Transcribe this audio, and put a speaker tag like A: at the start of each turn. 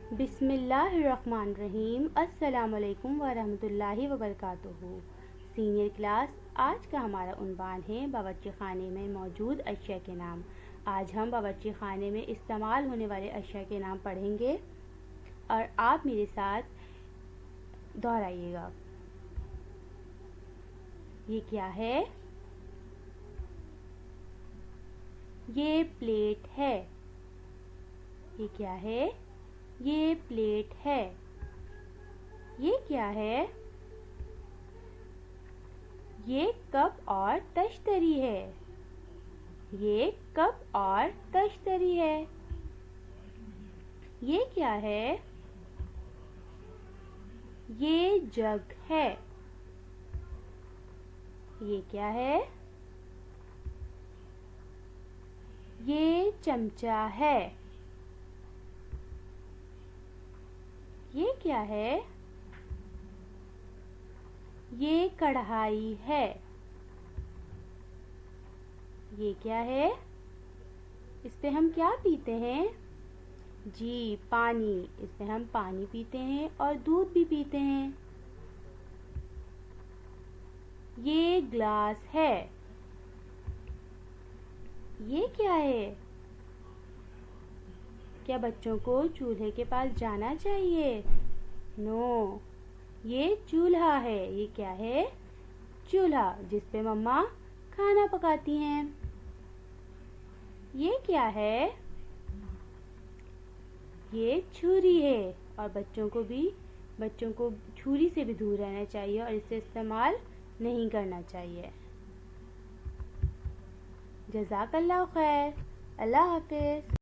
A: बिस्मिल्लाहिर्रहमानिर्रहीम। अस्सलामुअलैकुम वरहमतुल्लाहि वबरकातुहू। सीनियर क्लास, आज का हमारा उन्वान है बावर्ची खाने में मौजूद अशिया के नाम। आज हम बावर्ची खाने में इस्तेमाल होने वाले अशिया के नाम पढ़ेंगे और आप मेरे साथ दोहराइएगा। ये क्या है? ये प्लेट है। ये क्या है? ये प्लेट है। ये क्या है? ये कप और तश्तरी है। ये कप और तश्तरी है। ये क्या है? ये जग है। ये क्या है? ये चमचा है। ये क्या है? ये कढ़ाई है। ये क्या है? इस पे हम क्या पीते हैं? जी, पानी। इस पे हम पानी पीते हैं और दूध भी पीते हैं। ये ग्लास है। ये क्या है? क्या बच्चों को चूल्हे के पास जाना चाहिए? नो, ये चूल्हा है। ये क्या है? चूल्हा, जिस पे मम्मा खाना पकाती हैं। ये क्या है? ये छुरी है और बच्चों को छुरी से भी दूर रहना चाहिए और इसे इस्तेमाल नहीं करना चाहिए। जज़ाकल्लाह खैर। अल्लाह हाफ़िज़।